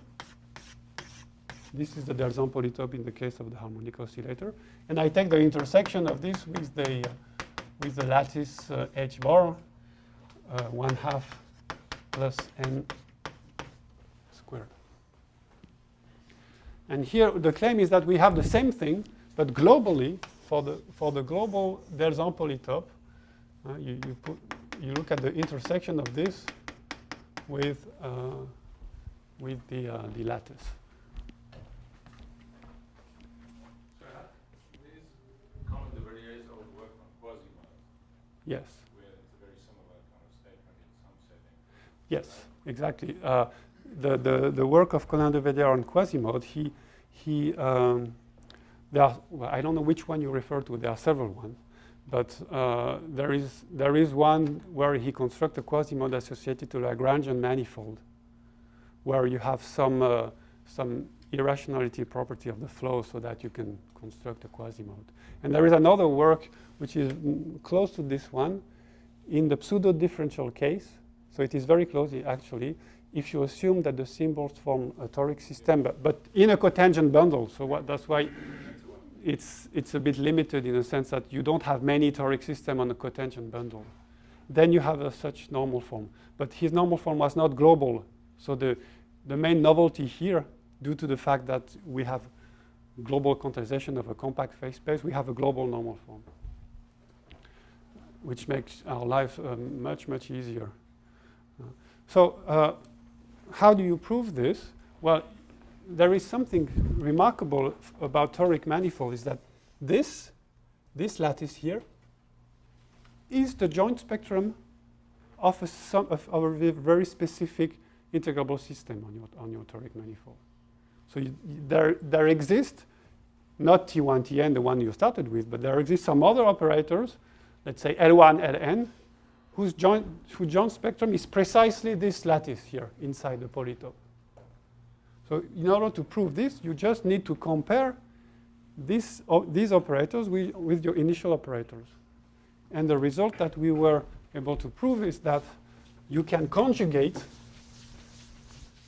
Speaker 2: This is the Delzon polytope in the case of the harmonic oscillator. And I take the intersection of this with the lattice H bar, 1/2 plus n And here the claim is that we have the same thing, but globally, for the global Delzan polytope, you look at the intersection of this with the lattice.
Speaker 3: So these common variations will work on quasimodes.
Speaker 2: Yes.
Speaker 3: Where it's a very similar kind of statement in some settings.
Speaker 2: Yes, exactly. The work of Colin de Vedder on quasimode, there are, well, I don't know which one you refer to. There are several ones, but there is one where he constructs a quasimode associated to Lagrangian manifold, where you have some irrationality property of the flow, so that you can construct a quasimode. And there is another work which is close to this one, in the pseudo-differential case. So it is very close, actually, if you assume that the symbols form a toric system, but in a cotangent bundle. So that's why it's a bit limited in the sense that you don't have many toric systems on a cotangent bundle. Then you have such normal form. But his normal form was not global. So the main novelty here, due to the fact that we have global quantization of a compact phase space, we have a global normal form, which makes our life much, much easier. So how do you prove this? Well, there is something remarkable about toric manifold, is that this lattice here is the joint spectrum of a very specific integrable system on your toric manifold. So there exist, not T1, Tn, the one you started with, but there exist some other operators, let's say L1, Ln, whose joint spectrum is precisely this lattice here inside the polytope. So in order to prove this, you just need to compare these operators with your initial operators. And the result that we were able to prove is that you can conjugate.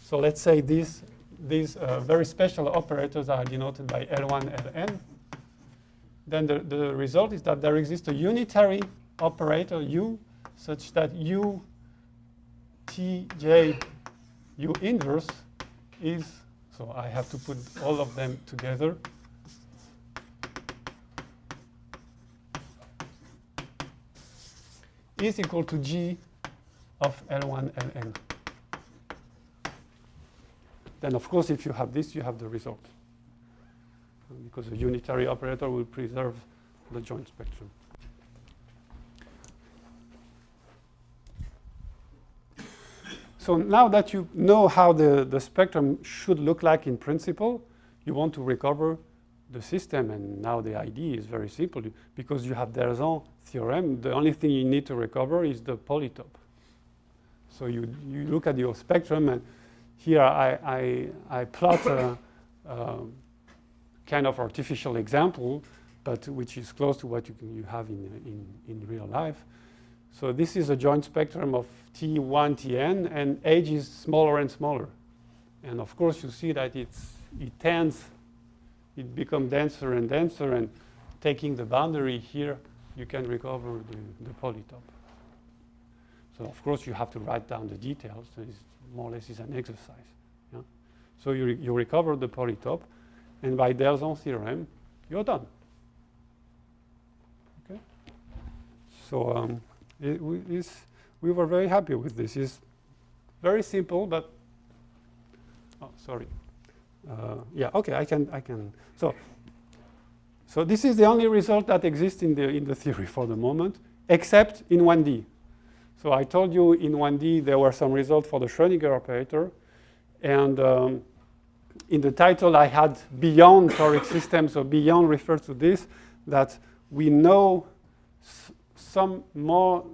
Speaker 2: So let's say these very special operators are denoted by L1, Ln. Then the result is that there exists a unitary operator U, such that U, T, J, U inverse is, so I have to put all of them together, is equal to G of L1, Ln. Then, of course, if you have this, you have the result, because a unitary operator will preserve the joint spectrum. So now that you know how the spectrum should look like in principle, you want to recover the system. And now the idea is very simple. Because you have Delzan theorem, the only thing you need to recover is the polytope. So you look at your spectrum, and here I plot a kind of artificial example, but which is close to what you have in real life. So this is a joint spectrum of T1, Tn, and age is smaller and smaller. And of course, you see that it becomes denser and denser, and taking the boundary here, you can recover the polytope. So of course, you have to write down the details. So it's more or less is an exercise. Yeah? So you recover the polytope, and by Delzan theorem, you're done. Okay. So we were very happy with this. It's very simple, but sorry. Yeah, okay, I can. So this is the only result that exists in the theory for the moment, except in 1D. So I told you in 1D there were some results for the Schrödinger operator, and in the title I had beyond toric systems, so beyond refers to this, that we know some more,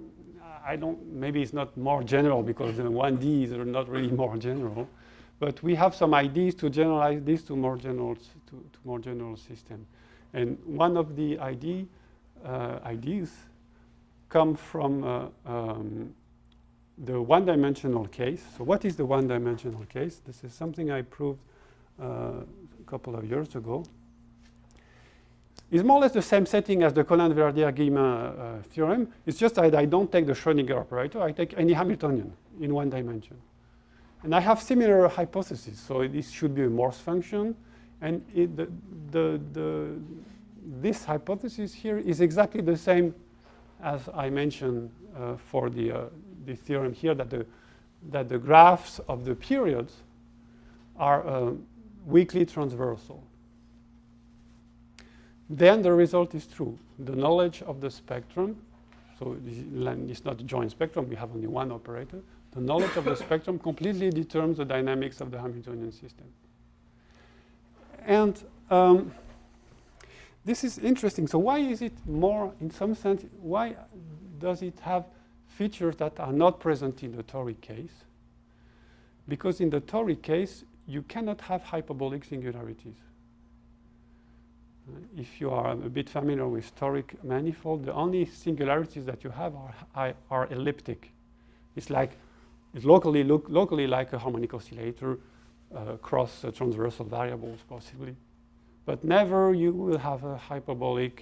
Speaker 2: maybe it's not more general, because the 1Ds are not really more general, but we have some ideas to generalize this to more general system. And one of the ideas come from the one-dimensional case. So what is the one-dimensional case? This is something I proved a couple of years ago. It's more or less the same setting as the Colin-Verdier-Guillemin theorem. It's just that I don't take the Schrödinger operator. I take any Hamiltonian in one dimension. And I have similar hypotheses. So this should be a Morse function. And this hypothesis here is exactly the same as I mentioned for the theorem here, that the graphs of the periods are weakly transversal. Then the result is true. The knowledge of the spectrum, so it's not a joint spectrum, we have only one operator. The knowledge of the spectrum completely determines the dynamics of the Hamiltonian system. And this is interesting. So why is it more, in some sense, why does it have features that are not present in the Toric case? Because in the Toric case, you cannot have hyperbolic singularities. If you are a bit familiar with Toric manifold, the only singularities that you have are elliptic. It's locally like a harmonic oscillator, cross transversal variables possibly. But never you will have a hyperbolic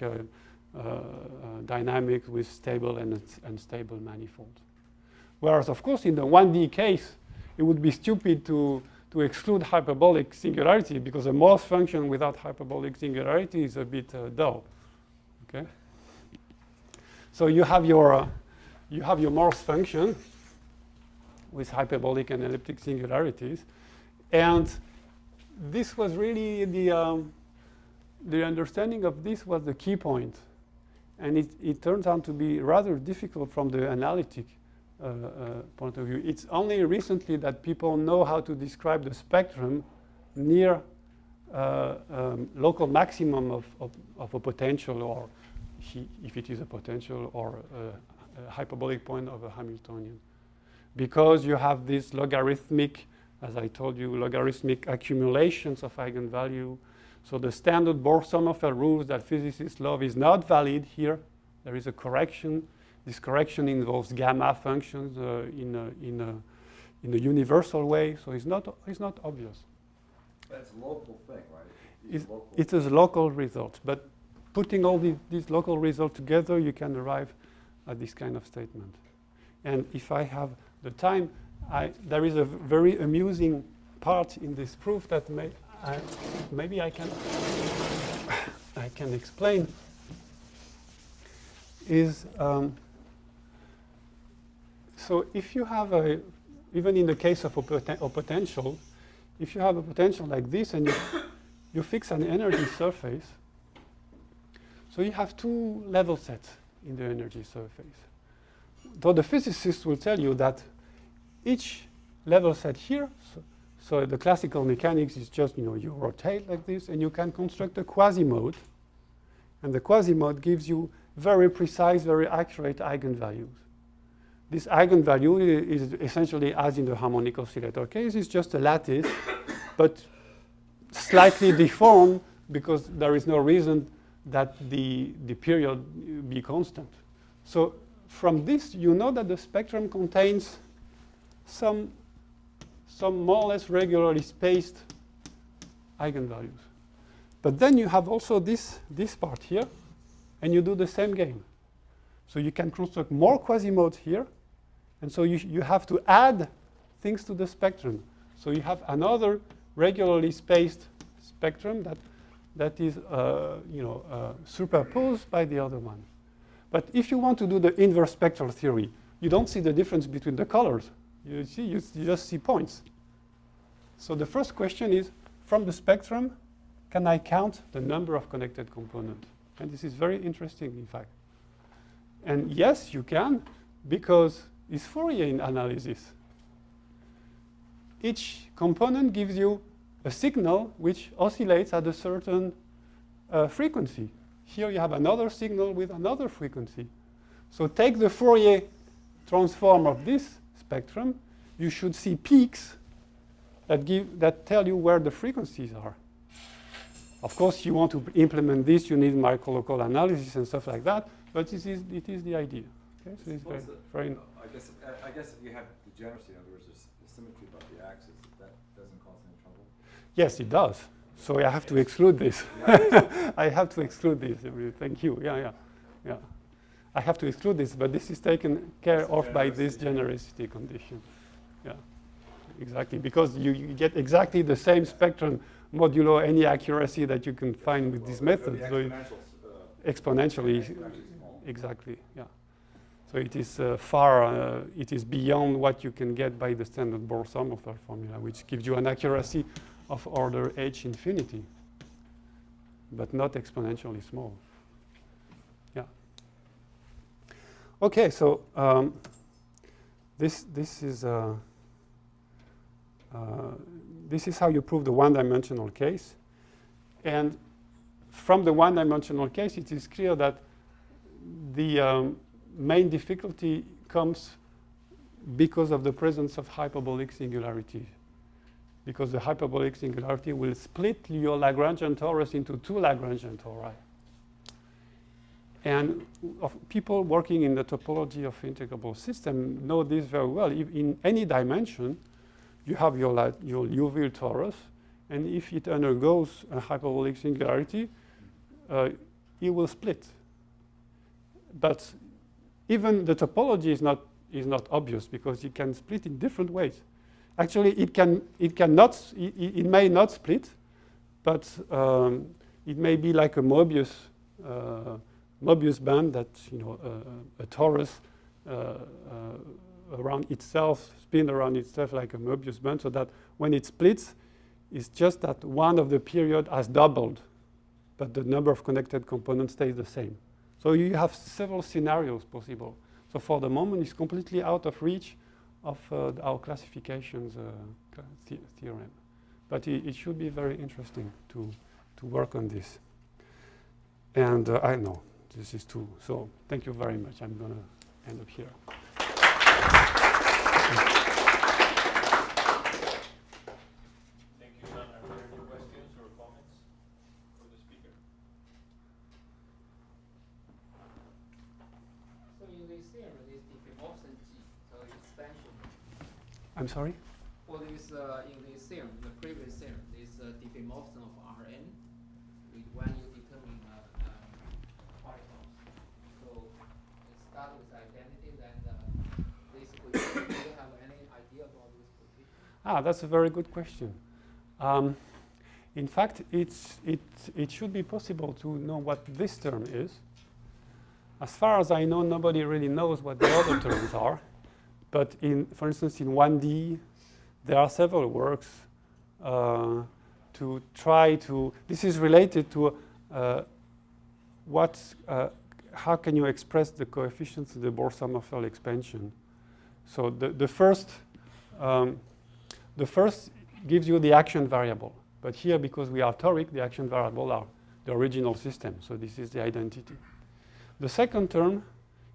Speaker 2: dynamic with stable and unstable manifolds. Whereas, of course, in the 1D case, it would be stupid to exclude hyperbolic singularity, because a Morse function without hyperbolic singularity is a bit dull. Okay. So you have your Morse function with hyperbolic and elliptic singularities, and this was really the understanding of this was the key point, and it turns out to be rather difficult from the analytic point of view. It's only recently that people know how to describe the spectrum near local maximum of a potential, or if it is a potential, or a hyperbolic point of a Hamiltonian. Because you have this logarithmic, as I told you, logarithmic accumulations of eigenvalue. So the standard Bohr-Sommerfeld rules that physicists love is not valid here. There is a correction. This correction involves gamma functions in a universal way, so it's not obvious.
Speaker 4: That's a local thing, right?
Speaker 2: It is a local result, but putting all these local results together, you can arrive at this kind of statement. And if I have the time, there is a very amusing part in this proof that maybe I can explain. Is so if you have even in the case of a potential, if you have a potential like this and you fix an energy surface, so you have two level sets in the energy surface. Though the physicists will tell you that each level set here, so the classical mechanics is just, you rotate like this and you can construct a quasi-mode, and the quasi-mode gives you very precise, very accurate eigenvalues. This eigenvalue is essentially, as in the harmonic oscillator case, is just a lattice, but slightly deformed because there is no reason that the period be constant. So from this, you know that the spectrum contains some more or less regularly spaced eigenvalues. But then you have also this part here, and you do the same game. So you can construct more quasimodes here, and so you have to add things to the spectrum. So you have another regularly spaced spectrum that is superposed by the other one. But if you want to do the inverse spectral theory, you don't see the difference between the colors. You just see points. So the first question is, from the spectrum, can I count the number of connected components? And this is very interesting, in fact. And yes, you can, because it's Fourier analysis. Each component gives you a signal which oscillates at a certain frequency. Here you have another signal with another frequency. So take the Fourier transform of this spectrum. You should see peaks that tell you where the frequencies are. Of course, you want to implement this, you need microlocal analysis and stuff like that, but it is the idea. Okay, so it's very
Speaker 4: I guess if you have degeneracy, in other words, there's symmetry about the axis, that doesn't cause any trouble.
Speaker 2: Yes, it does. So I have to exclude this. I have to exclude this. Thank you. Yeah. I have to exclude this, but this is taken care of by this genericity condition. Yeah, exactly, because you get exactly the same spectrum modulo any accuracy that you can find with this method.
Speaker 4: The
Speaker 2: So exponentially,
Speaker 4: small.
Speaker 2: exactly, yeah. So it is it is beyond what you can get by the standard Bohr-Sommerfeld formula, which gives you an accuracy of order h infinity, but not exponentially small. Yeah. Okay, so this is how you prove the one-dimensional case. And from the one-dimensional case, it is clear that the main difficulty comes because of the presence of hyperbolic singularity. Because the hyperbolic singularity will split your Lagrangian torus into two Lagrangian tori. And people working in the topology of integrable system know this very well. If in any dimension, you have your Liouville torus, and if it undergoes a hyperbolic singularity, it will split. But even the topology is not obvious because it can split in different ways. Actually, it may not split, but it may be like a Mobius band that a torus around itself, spin around itself like a Mobius band, so that when it splits, it's just that one of the period has doubled, but the number of connected components stays the same. So you have several scenarios possible. So for the moment, it's completely out of reach of our classifications theorem. But it should be very interesting to work on this. And I know this is too. So thank you very much. I'm going to end up here.
Speaker 1: Thank you, John. Are there any questions or comments for the speaker?
Speaker 5: So in this theorem, this diffeomorphism G, so expansion.
Speaker 2: I'm sorry?
Speaker 5: For this, in this theorem, the previous theorem, this diffeomorphism of Rn, when you determine polytope. So it starts with identity, then this coefficient. Do you have any idea about this coefficient?
Speaker 2: That's a very good question. In fact, it should be possible to know what this term is. As far as I know, nobody really knows what the other terms are. But for instance, in 1D, there are several works to try to. This is related to how can you express the coefficients of the Bohr-Sommerfeld expansion. So the first gives you the action variable. But here, because we are toric, the action variable are the original system. So this is the identity. The second term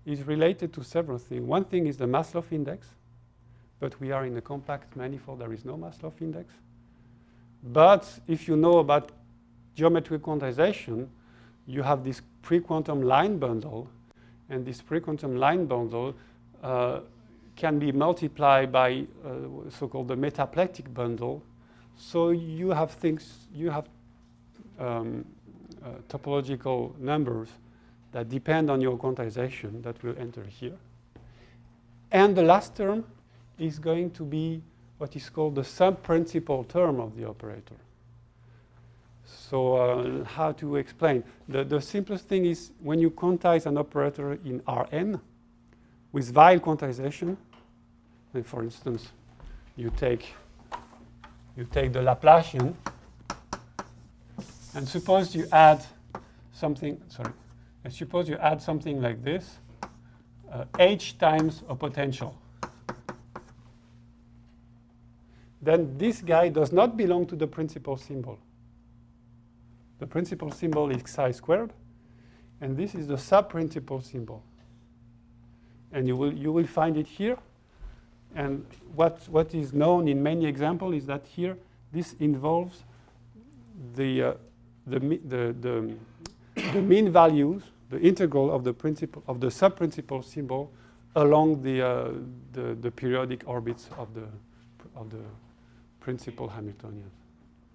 Speaker 2: is related to several things. One thing is the Maslov index. But we are in a compact manifold. There is no Maslov index. But if you know about geometric quantization, you have this pre-quantum line bundle. And this pre-quantum line bundle can be multiplied by so-called the metaplectic bundle. So you have things, topological numbers that depend on your quantization that will enter here. And the last term is going to be what is called the sub-principal term of the operator. So how to explain? The simplest thing is when you quantize an operator in Rn with Weil quantization, and for instance, you take the Laplacian, and suppose you add something, and suppose you add something like this, h times a potential. Then this guy does not belong to the principal symbol. The principal symbol is psi squared, and this is the sub-principal symbol. And you will find it here. And what is known in many examples is that here this involves the mean values, the integral of the principal of the sub-principal symbol along the periodic orbits of the principal Hamiltonian.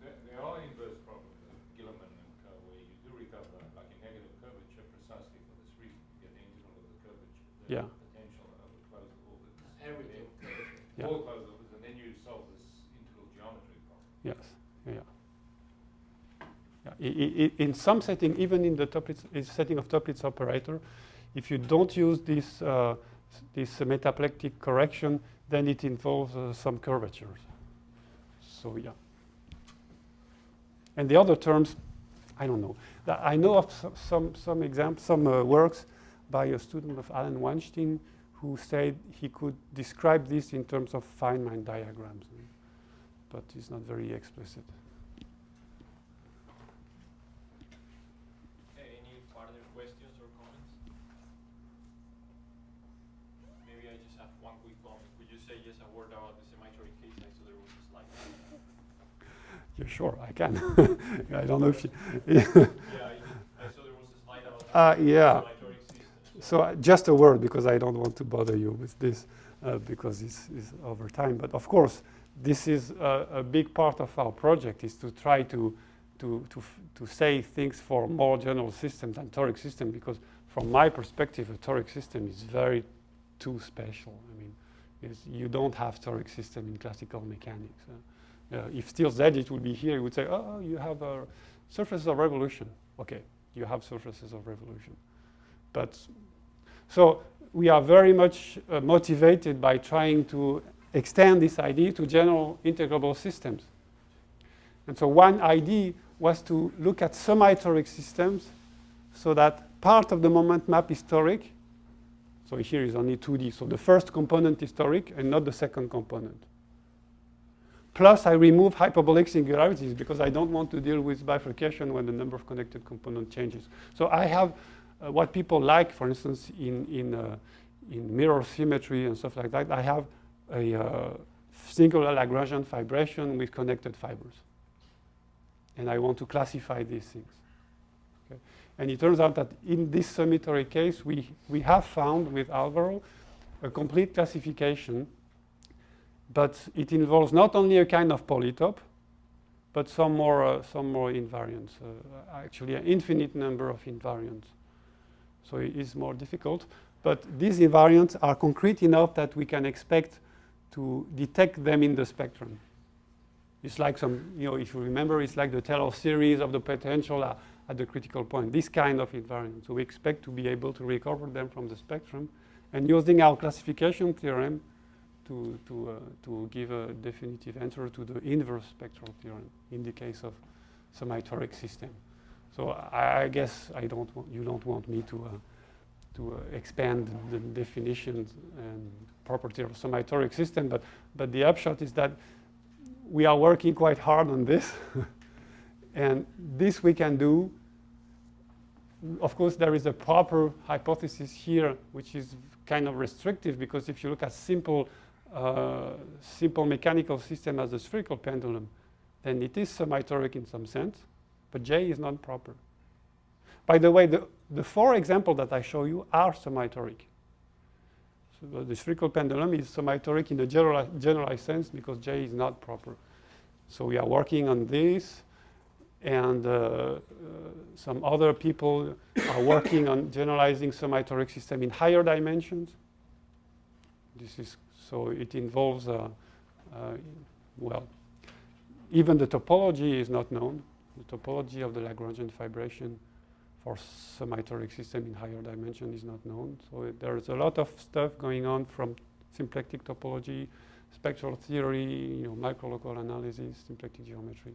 Speaker 3: There are inverse problems in Gilliman and Co. where you do recover, like in negative curvature, precisely for this reason. You get the integral of the curvature, the potential over closed orbits.
Speaker 5: Everything.
Speaker 3: All closed orbits, and then you solve this integral geometry problem.
Speaker 2: Yes, yeah. In some setting, even in the setting of Toeplitz operator, if you don't use this metaplectic correction, then it involves some curvatures. So yeah. And the other terms, I don't know. I know of some examples, some works by a student of Alan Weinstein who said he could describe this in terms of Feynman diagrams, but it's not very explicit.
Speaker 1: Any further questions or comments? Maybe I just have one quick comment. Could you say just a word about the semi-toric case? I saw there was a slide.
Speaker 2: Yeah, sure, I can. I don't know if you...
Speaker 1: Yeah, I saw there was a slide about
Speaker 2: yeah.
Speaker 1: semi-toric system.
Speaker 2: So just a word, because I don't want to bother you with this, because it's over time. But of course, this is a big part of our project, is to try to say things for more general systems than toric system, because from my perspective, a toric system is very too special. I mean, you don't have toric system in classical mechanics. If Steele said it would be here, he would say, oh, you have surfaces of revolution. Okay, you have surfaces of revolution. But so we are very much motivated by trying to extend this idea to general integrable systems. And so one idea was to look at semi-toric systems so that part of the moment map is toric. So here is only 2D. So the first component is toric and not the second component. Plus, I remove hyperbolic singularities because I don't want to deal with bifurcation when the number of connected components changes. So I have what people like, for instance, in mirror symmetry and stuff like that. I have a singular Lagrangian fibration with connected fibers. And I want to classify these things. Okay? And it turns out that in this semi-toric case, we have found with Alvaro a complete classification. But it involves not only a kind of polytope, but some more invariants. Actually, an infinite number of invariants. So it is more difficult. But these invariants are concrete enough that we can expect to detect them in the spectrum. It's like some, if you remember, it's like the Taylor series of the potential at the critical point. This kind of invariant. So we expect to be able to recover them from the spectrum, and using our classification theorem to give a definitive answer to the inverse spectral theorem in the case of semi-toric system. So I guess you don't want me to expand the definitions and property of semi-toric system, but the upshot is that we are working quite hard on this, and this we can do. Of course, there is a proper hypothesis here, which is kind of restrictive, because if you look at simple mechanical system as a spherical pendulum, then it is semi-toric in some sense, but J is not proper. By the way, the 4 examples that I show you are semi-toric. So the spherical pendulum is semi-toric in the generalized sense because J is not proper. So we are working on this, and some other people are working on generalizing semi-toric system in higher dimensions. So it involves, well, even the topology is not known. The topology of the Lagrangian fibration for semi-toric system in higher dimension is not known. So there's a lot of stuff going on from symplectic topology, spectral theory, microlocal analysis, symplectic geometry.